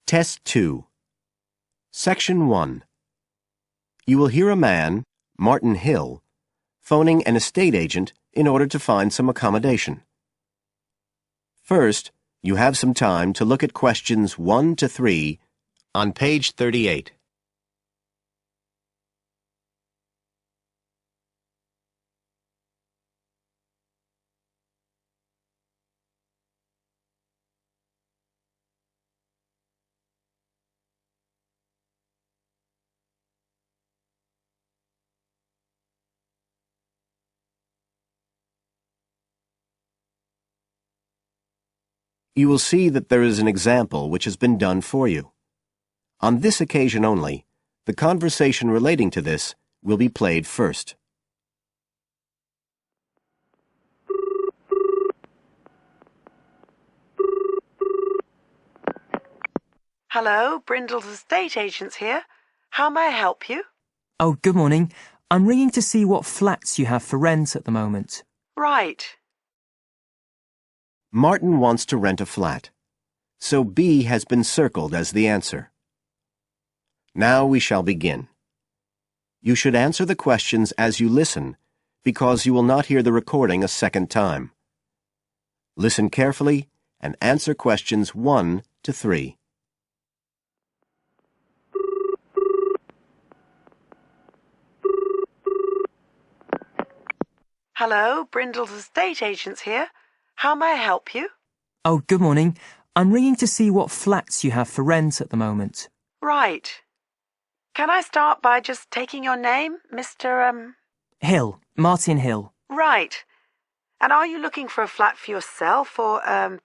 Test 2. Section 1. You will hear a man, Martin Hill, phoning an estate agent in order to find some accommodation. First, you have some time to look at questions 1 to 3 on page 38. You will see that there is an example which has been done for you. On this occasion only, the conversation relating to this will be played first. Hello, Brindle's estate agents here. How may I help you? Oh, good morning. I'm ringing to see what flats you have for rent at the moment. Right. Martin wants to rent a flat, so B has been circled as the answer. Now we shall begin. You should answer the questions as you listen, because you will not hear the recording a second time. Listen carefully and answer questions 1 to 3. Hello, Brindle's estate agents here. How may I help you? Oh, good morning. I'm ringing to see what flats you have for rent at the moment. Right. Can I start by just taking your name, Mr. Hill. Martin Hill. Right. And are you looking for a flat for yourself or, a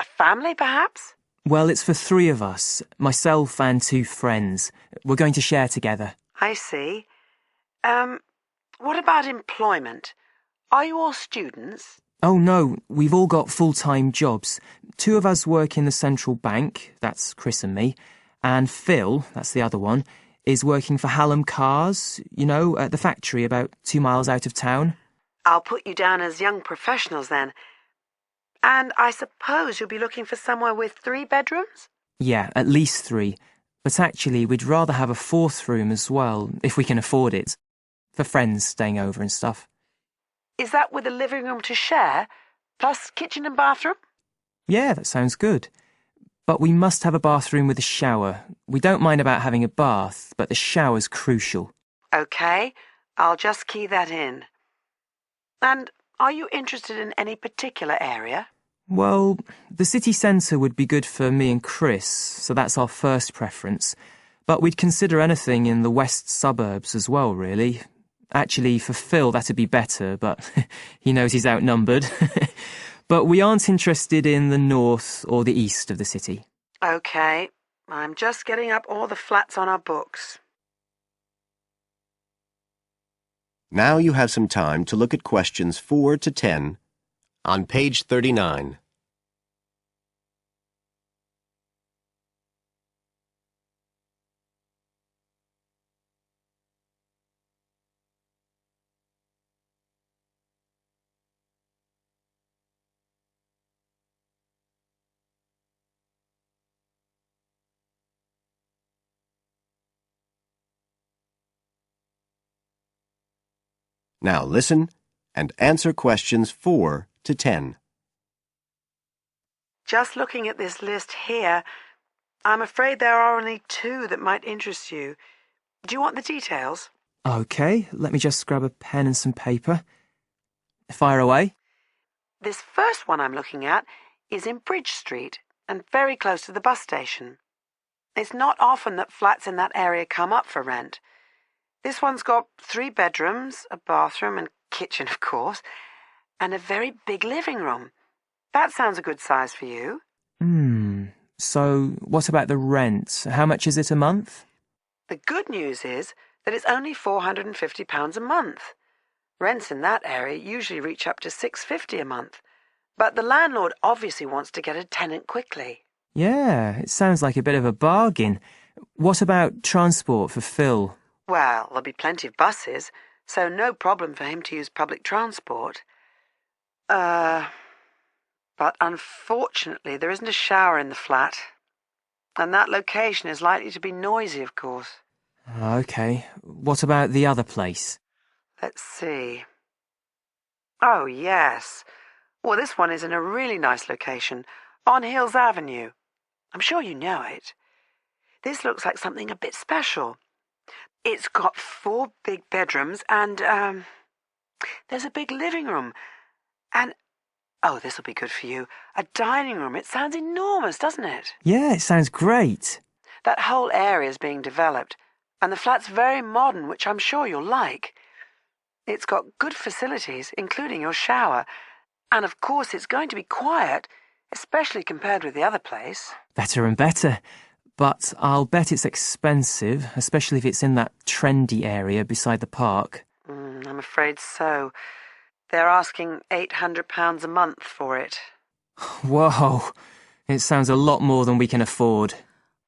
family, perhaps? Well, it's for 3 of us, myself and 2 friends. We're going to share together. I see. What about employment? Are you all students? Oh, no, we've all got full-time jobs. 2 of us work in the central bank, that's Chris and me, and Phil, that's the other one, is working for Hallam Cars, at the factory about 2 miles out of town. I'll put you down as young professionals then. And I suppose you'll be looking for somewhere with 3 bedrooms? Yeah, at least 3. But actually, we'd rather have a 4th room as well, if we can afford it, for friends staying over and stuff. Is that with a living room to share, plus kitchen and bathroom? Yeah, that sounds good. But we must have a bathroom with a shower. We don't mind about having a bath, but the shower's crucial. OK, I'll just key that in. And are you interested in any particular area? Well, the city centre would be good for me and Chris, so that's our first preference. But we'd consider anything in the west suburbs as well, really. Actually, for Phil, that'd be better, but he knows he's outnumbered. But we aren't interested in the north or the east of the city. OK, I'm just getting up all the flats on our books. Now you have some time to look at questions 4 to 10 on page 39. Now listen and answer questions 4 to 10. Just looking at this list here, I'm afraid there are only 2 that might interest you. Do you want the details? OK, let me just grab a pen and some paper. Fire away. This first one I'm looking at is in Bridge Street and very close to the bus station. It's not often that flats in that area come up for rent. This one's got 3 bedrooms, a bathroom and kitchen, of course, and a very big living room. That sounds a good size for you. So what about the rent? How much is it a month? The good news is that it's only £450 a month. Rents in that area usually reach up to £650 a month, but the landlord obviously wants to get a tenant quickly. Yeah, it sounds like a bit of a bargain. What about transport for Phil? Well, there'll be plenty of buses, so no problem for him to use public transport. But unfortunately there isn't a shower in the flat. And that location is likely to be noisy, of course. OK. What about the other place? Let's see. Oh, yes. Well, this one is in a really nice location, on Hills Avenue. I'm sure you know it. This looks like something a bit special. It's got 4 big bedrooms and, there's a big living room. And, oh, this'll be good for you, a dining room. It sounds enormous, doesn't it? Yeah, it sounds great. That whole area is being developed, and the flat's very modern, which I'm sure you'll like. It's got good facilities, including your shower, and of course it's going to be quiet, especially compared with the other place. Better and better. But I'll bet it's expensive, especially if it's in that trendy area beside the park. I'm afraid so. They're asking £800 a month for it. Whoa, it sounds a lot more than we can afford.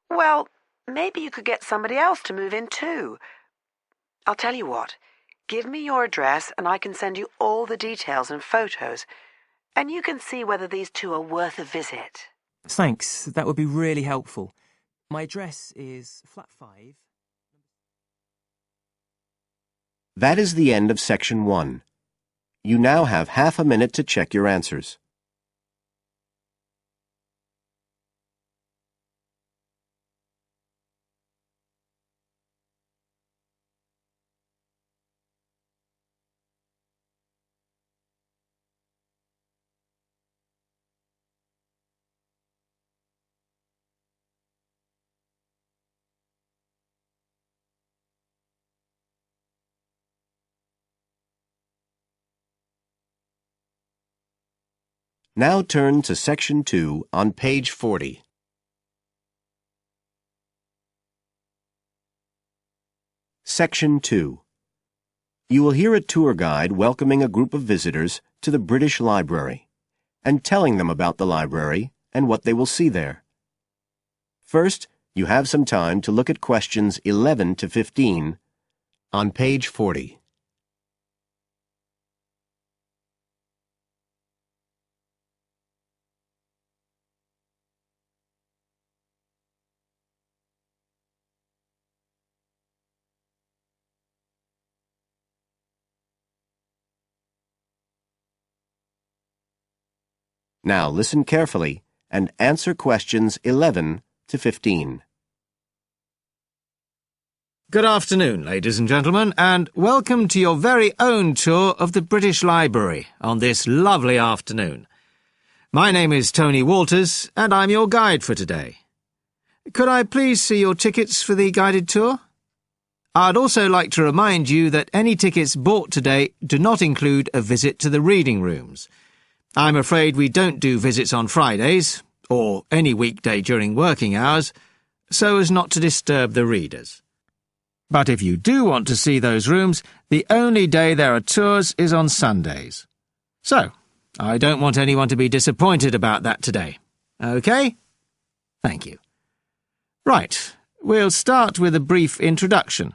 Well, maybe you could get somebody else to move in too. I'll tell you what, give me your address and I can send you all the details and photos, and you can see whether these two are worth a visit. Thanks, that would be really helpful. My address is flat 5. That is the end of section 1. You now have half a minute to check your answers. Now turn to section 2 on page 40. Section 2. You will hear a tour guide welcoming a group of visitors to the British Library and telling them about the library and what they will see there. First, you have some time to look at questions 11 to 15 on page 40. Now listen carefully and answer questions 11 to 15. Good afternoon, ladies and gentlemen, and welcome to your very own tour of the British Library on this lovely afternoon. My name is Tony Walters, and I'm your guide for today. Could I please see your tickets for the guided tour? I'd also like to remind you that any tickets bought today do not include a visit to the reading rooms. I'm afraid we don't do visits on Fridays, or any weekday during working hours, so as not to disturb the readers. But if you do want to see those rooms, the only day there are tours is on Sundays. So, I don't want anyone to be disappointed about that today. OK? Thank you. Right, we'll start with a brief introduction.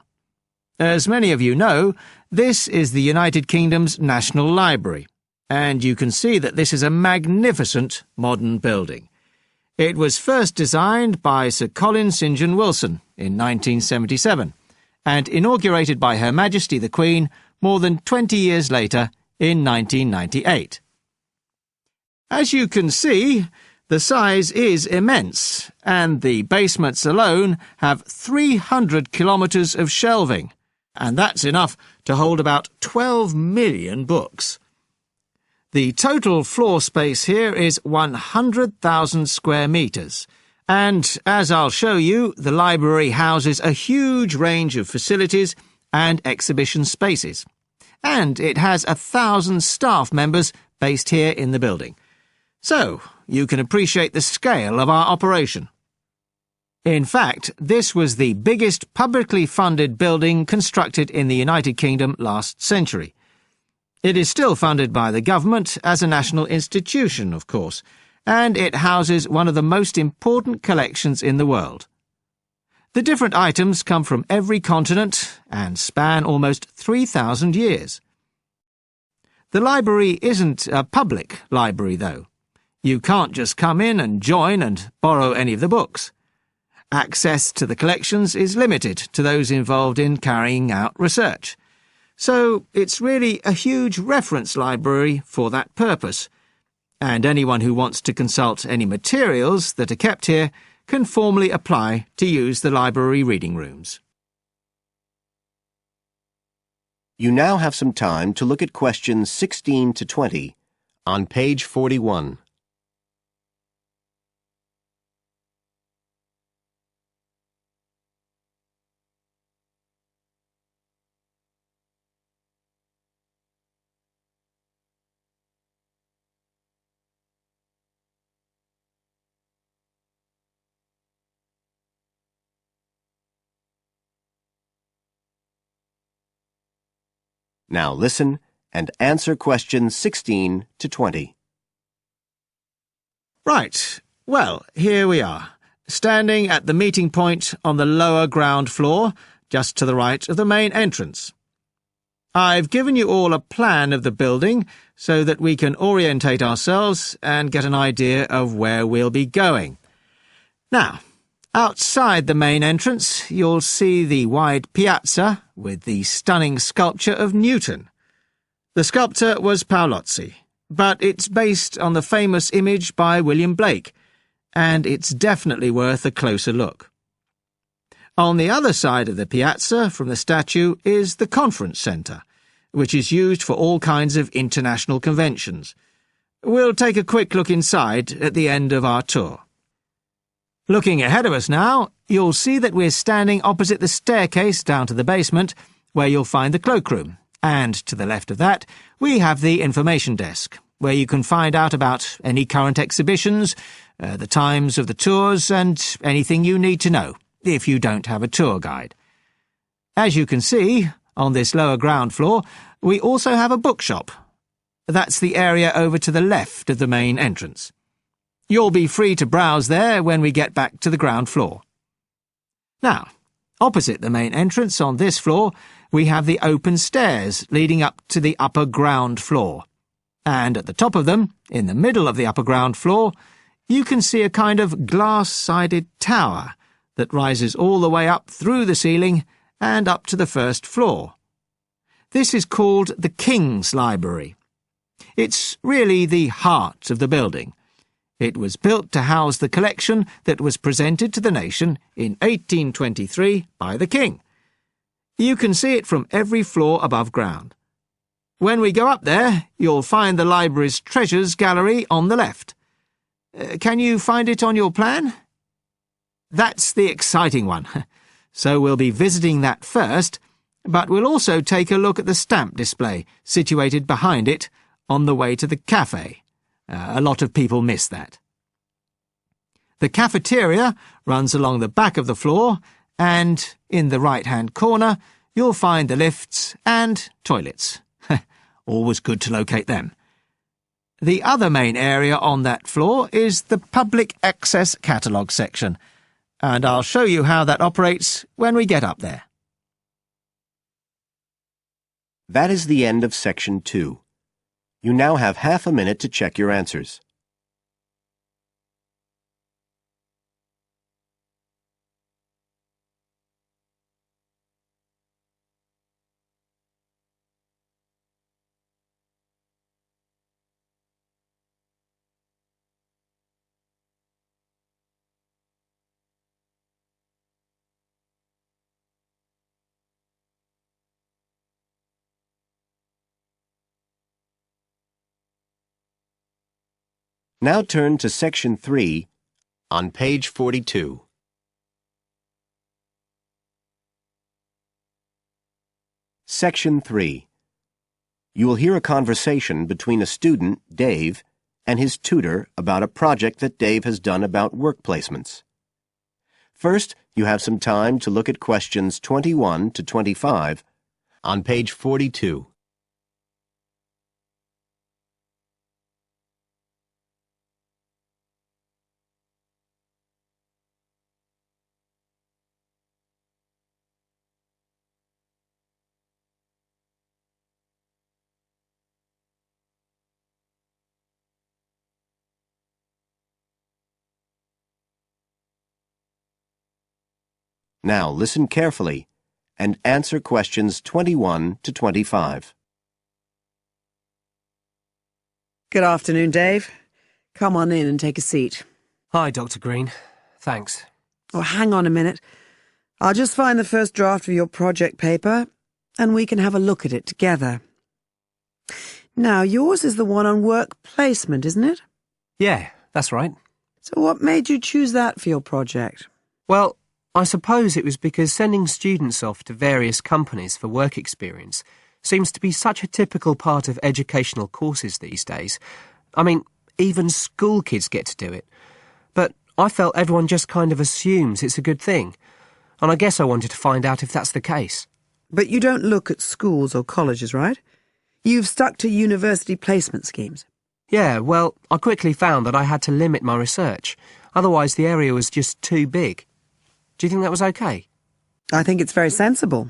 As many of you know, this is the United Kingdom's National Library, and you can see that this is a magnificent modern building. It was first designed by Sir Colin St. John Wilson in 1977, and inaugurated by Her Majesty the Queen more than 20 years later in 1998. As you can see, the size is immense, and the basements alone have 300 kilometres of shelving, and that's enough to hold about 12 million books. The total floor space here is 100,000 square metres, and, as I'll show you, the library houses a huge range of facilities and exhibition spaces. And it has 1,000 staff members based here in the building. So, you can appreciate the scale of our operation. In fact, this was the biggest publicly funded building constructed in the United Kingdom last century. It is still funded by the government as a national institution, of course, and it houses one of the most important collections in the world. The different items come from every continent and span almost 3,000 years. The library isn't a public library, though. You can't just come in and join and borrow any of the books. Access to the collections is limited to those involved in carrying out research. So it's really a huge reference library for that purpose, and anyone who wants to consult any materials that are kept here can formally apply to use the library reading rooms. You now have some time to look at questions 16 to 20 on page 41. Now listen and answer questions 16 to 20. Right. Well, here we are, standing at the meeting point on the lower ground floor, just to the right of the main entrance. I've given you all a plan of the building so that we can orientate ourselves and get an idea of where we'll be going. Now, outside the main entrance, you'll see the wide piazza with the stunning sculpture of Newton. The sculptor was Paolozzi, but it's based on the famous image by William Blake, and it's definitely worth a closer look. On the other side of the piazza from the statue is the conference centre, which is used for all kinds of international conventions. We'll take a quick look inside at the end of our tour. Looking ahead of us now, you'll see that we're standing opposite the staircase down to the basement, where you'll find the cloakroom, and to the left of that, we have the information desk, where you can find out about any current exhibitions, the times of the tours, and anything you need to know, if you don't have a tour guide. As you can see, on this lower ground floor, we also have a bookshop. That's the area over to the left of the main entrance. You'll be free to browse there when we get back to the ground floor. Now, opposite the main entrance on this floor, we have the open stairs leading up to the upper ground floor. And at the top of them, in the middle of the upper ground floor, you can see a kind of glass-sided tower that rises all the way up through the ceiling and up to the first floor. This is called the King's Library. It's really the heart of the building. It was built to house the collection that was presented to the nation in 1823 by the King. You can see it from every floor above ground. When we go up there, you'll find the library's treasures gallery on the left. Can you find it on your plan? That's the exciting one. So we'll be visiting that first, but we'll also take a look at the stamp display situated behind it on the way to the cafe. A lot of people miss that. The cafeteria runs along the back of the floor, and in the right-hand corner, you'll find the lifts and toilets. Always good to locate them. The other main area on that floor is the public access catalogue section, and I'll show you how that operates when we get up there. That is the end of section 2. You now have half a minute to check your answers. Now turn to section 3 on page 42. Section 3. You will hear a conversation between a student, Dave, and his tutor about a project that Dave has done about work placements. First, you have some time to look at questions 21 to 25 on page 42. Now listen carefully and answer questions 21 to 25. Good afternoon, Dave. Come on in and take a seat. Hi, Dr. Green. Thanks. Oh, hang on a minute. I'll just find the first draft of your project paper, and we can have a look at it together. Now, yours is the one on work placement, isn't it? Yeah, that's right. So what made you choose that for your project? Well, I suppose it was because sending students off to various companies for work experience seems to be such a typical part of educational courses these days. I mean, even school kids get to do it. But I felt everyone just kind of assumes it's a good thing. And I guess I wanted to find out if that's the case. But you don't look at schools or colleges, right? You've stuck to university placement schemes. Yeah, well, I quickly found that I had to limit my research. Otherwise, the area was just too big. Do you think that was okay? I think it's very sensible,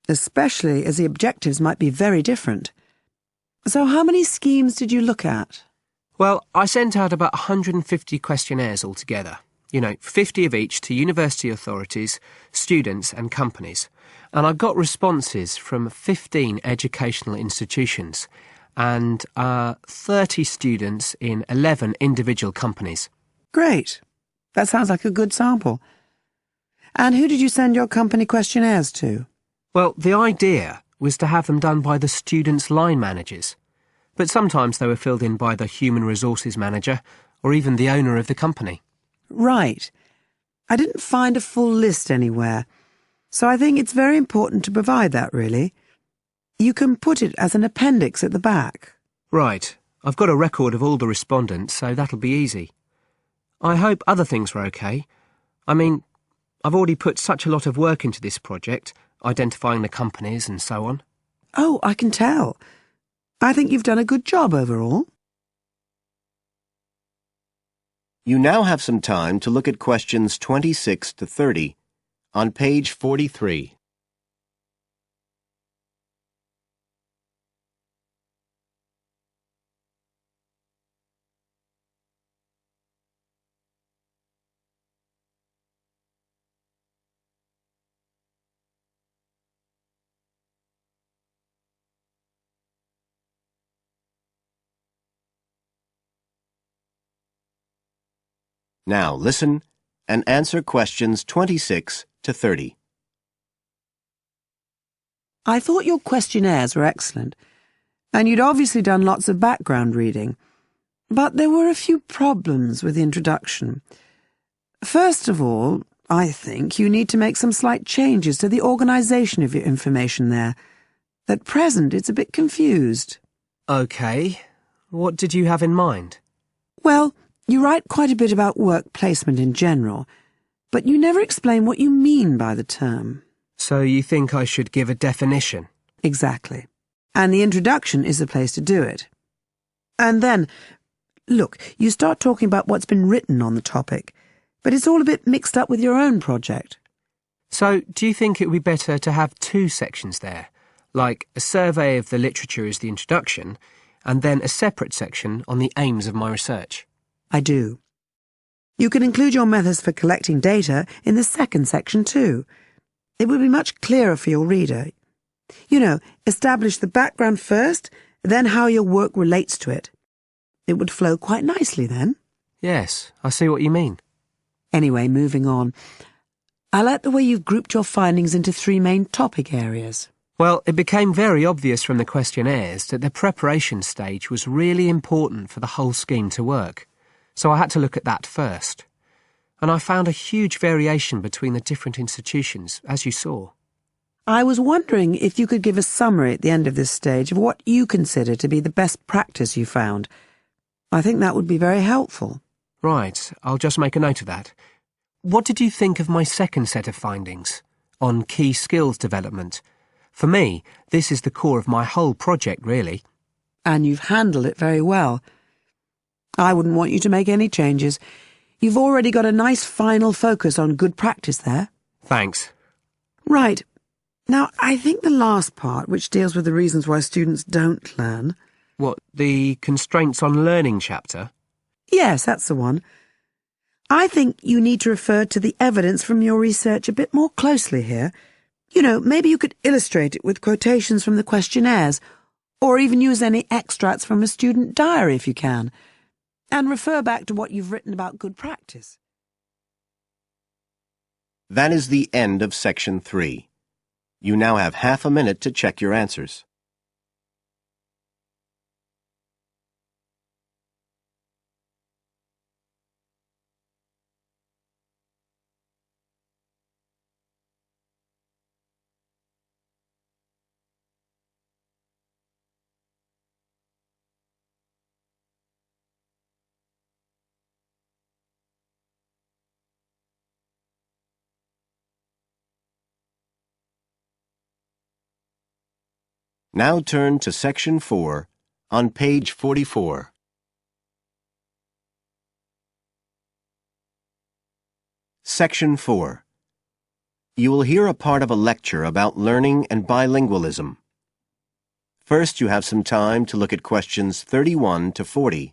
especially as the objectives might be very different. So how many schemes did you look at? Well, I sent out about 150 questionnaires altogether. 50 of each to university authorities, students and companies. And I got responses from 15 educational institutions and 30 students in 11 individual companies. Great. That sounds like a good sample. And who did you send your company questionnaires to? Well, the idea was to have them done by the students' line managers. But sometimes they were filled in by the human resources manager or even the owner of the company. Right. I didn't find a full list anywhere, so I think it's very important to provide that, really. You can put it as an appendix at the back. Right. I've got a record of all the respondents, so that'll be easy. I hope other things were okay. I mean, I've already put such a lot of work into this project, identifying the companies and so on. Oh, I can tell. I think you've done a good job overall. You now have some time to look at questions 26 to 30 on page 43. Now listen and answer questions 26 to 30. I thought your questionnaires were excellent, and you'd obviously done lots of background reading. But there were a few problems with the introduction. First of all, I think you need to make some slight changes to the organisation of your information there. At present, it's a bit confused. OK. What did you have in mind? Well, you write quite a bit about work placement in general, but you never explain what you mean by the term. So you think I should give a definition? Exactly. And the introduction is the place to do it. And then, look, you start talking about what's been written on the topic, but it's all a bit mixed up with your own project. So do you think it would be better to have two sections there, like a survey of the literature as the introduction, and then a separate section on the aims of my research? I do. You can include your methods for collecting data in the second section too. It would be much clearer for your reader. Establish the background first, then how your work relates to it. It would flow quite nicely then. Yes, I see what you mean. Anyway, moving on. I like the way you've grouped your findings into 3 main topic areas. Well, it became very obvious from the questionnaires that the preparation stage was really important for the whole scheme to work. So I had to look at that first. And I found a huge variation between the different institutions, as you saw. I was wondering if you could give a summary at the end of this stage of what you consider to be the best practice you found. I think that would be very helpful. Right, I'll just make a note of that. What did you think of my second set of findings, on key skills development? For me, this is the core of my whole project, really. And you've handled it very well. I wouldn't want you to make any changes. You've already got a nice final focus on good practice there. Thanks. Right. Now, I think the last part, which deals with the reasons why students don't learn... What, the constraints on learning chapter? Yes, that's the one. I think you need to refer to the evidence from your research a bit more closely here. You know, maybe you could illustrate it with quotations from the questionnaires, or even use any extracts from a student diary if you can, and refer back to what you've written about good practice. That is the end of Section 3. You now have half a minute to check your answers. Now turn to Section 4 on page 44. Section 4. You will hear a part of a lecture about learning and bilingualism. First, you have some time to look at questions 31 to 40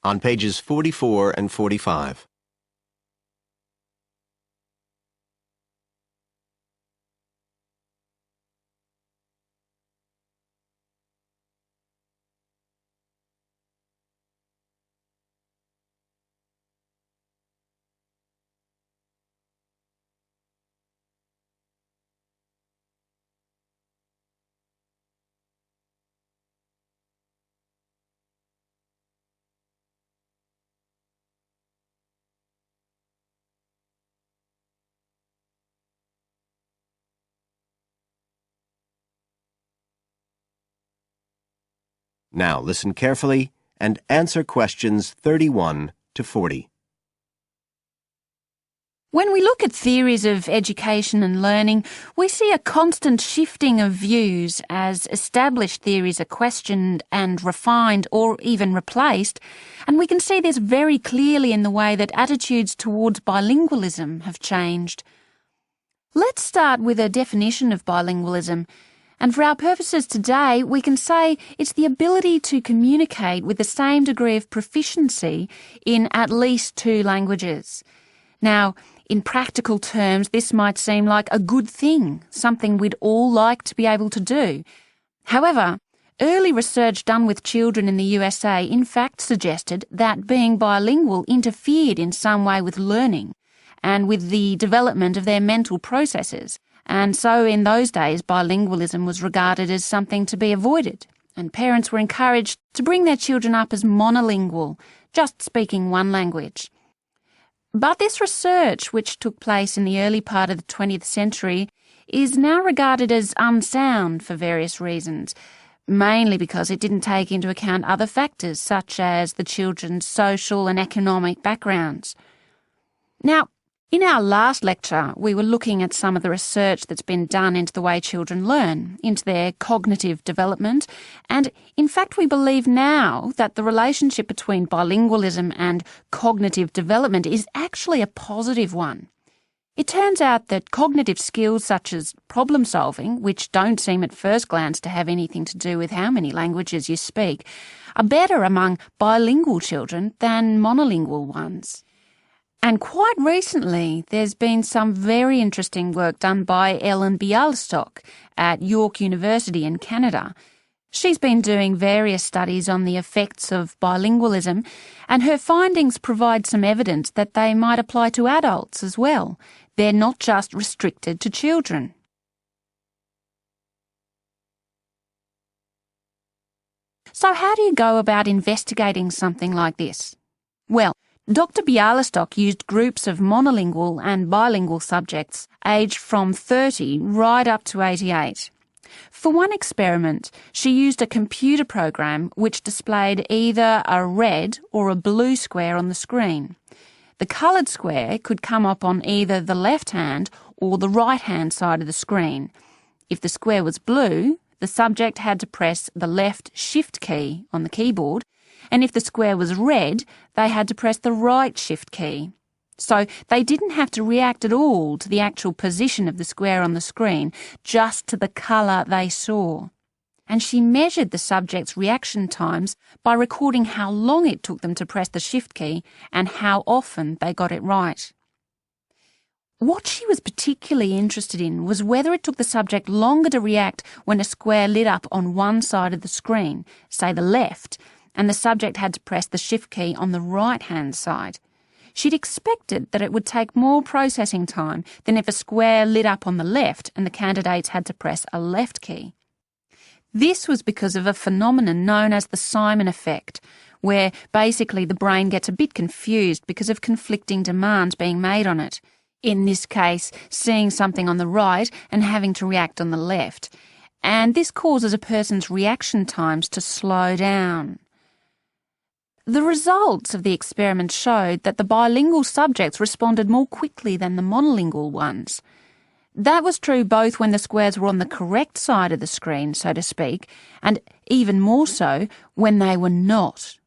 on pages 44 and 45. Now listen carefully and answer questions 31 to 40. When we look at theories of education and learning, we see a constant shifting of views as established theories are questioned and refined or even replaced, and we can see this very clearly in the way that attitudes towards bilingualism have changed. Let's start with a definition of bilingualism. And for our purposes today, we can say it's the ability to communicate with the same degree of proficiency in at least two languages. Now, in practical terms, this might seem like a good thing, something we'd all like to be able to do. However, early research done with children in the USA in fact suggested that being bilingual interfered in some way with learning and with the development of their mental processes. And so in those days, bilingualism was regarded as something to be avoided, and parents were encouraged to bring their children up as monolingual, just speaking one language. But this research, which took place in the early part of the 20th century, is now regarded as unsound for various reasons, mainly because it didn't take into account other factors such as the children's social and economic backgrounds. Now, in our last lecture, we were looking at some of the research that's been done into the way children learn, into their cognitive development, and in fact we believe now that the relationship between bilingualism and cognitive development is actually a positive one. It turns out that cognitive skills such as problem solving, which don't seem at first glance to have anything to do with how many languages you speak, are better among bilingual children than monolingual ones. And quite recently, there's been some very interesting work done by Ellen Bialystok at York University in Canada. She's been doing various studies on the effects of bilingualism, and her findings provide some evidence that they might apply to adults as well. They're not just restricted to children. So how do you go about investigating something like this? Well, Dr. Bialystok used groups of monolingual and bilingual subjects aged from 30 right up to 88. For one experiment, she used a computer program which displayed either a red or a blue square on the screen. The coloured square could come up on either the left-hand or the right-hand side of the screen. If the square was blue, the subject had to press the left Shift key on the keyboard, and if the square was red, they had to press the right Shift key. So they didn't have to react at all to the actual position of the square on the screen, just to the colour they saw. and she measured the subject's reaction times by recording how long it took them to press the shift key and how often they got it right. What she was particularly interested in was whether it took the subject longer to react when a square lit up on one side of the screen, say the left, and the subject had to press the shift key on the right-hand side. She'd expected that it would take more processing time than if a square lit up on the left and the candidates had to press a left key. This was because of a phenomenon known as the Simon effect, where basically the brain gets a bit confused because of conflicting demands being made on it. In this case, seeing something on the right and having to react on the left. And this causes a person's reaction times to slow down. The results of the experiment showed that the bilingual subjects responded more quickly than the monolingual ones. That was true both when the squares were on the correct side of the screen, so to speak, and even more so when they were not.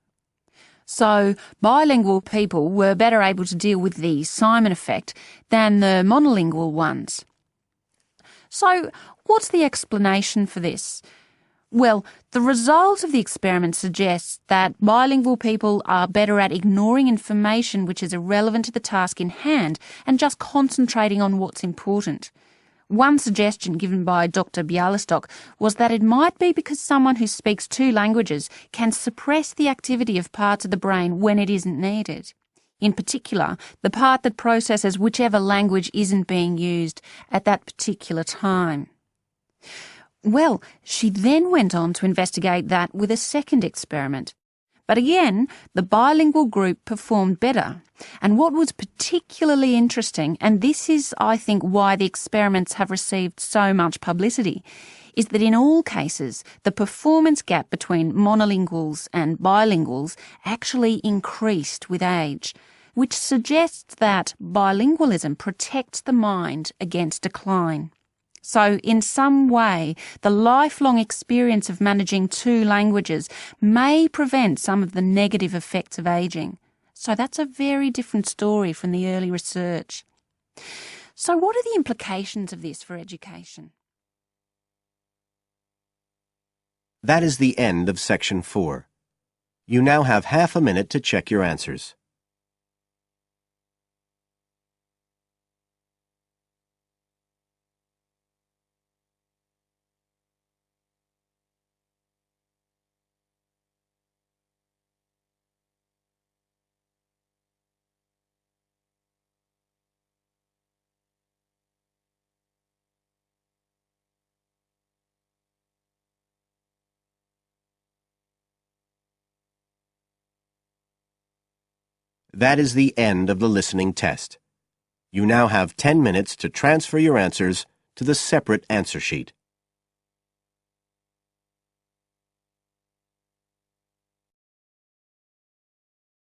So, bilingual people were better able to deal with the Simon effect than the monolingual ones. So, what's the explanation for this? Well, the result of the experiment suggests that bilingual people are better at ignoring information which is irrelevant to the task in hand and just concentrating on what's important. One suggestion given by Dr. Bialystok was that it might be because someone who speaks two languages can suppress the activity of parts of the brain when it isn't needed. In particular, the part that processes whichever language isn't being used at that particular time. Well, she then went on to investigate that with a second experiment. But again, the bilingual group performed better. And what was particularly interesting, and this is, I think, why the experiments have received so much publicity, is that in all cases, the performance gap between monolinguals and bilinguals actually increased with age, which suggests that bilingualism protects the mind against decline. So, in some way, the lifelong experience of managing two languages may prevent some of the negative effects of ageing. So that's a very different story from the early research. So what are the implications of this for education? That is the end of Section 4. You now have half a minute to check your answers. That is the end of the listening test. You now have 10 minutes to transfer your answers to the separate answer sheet.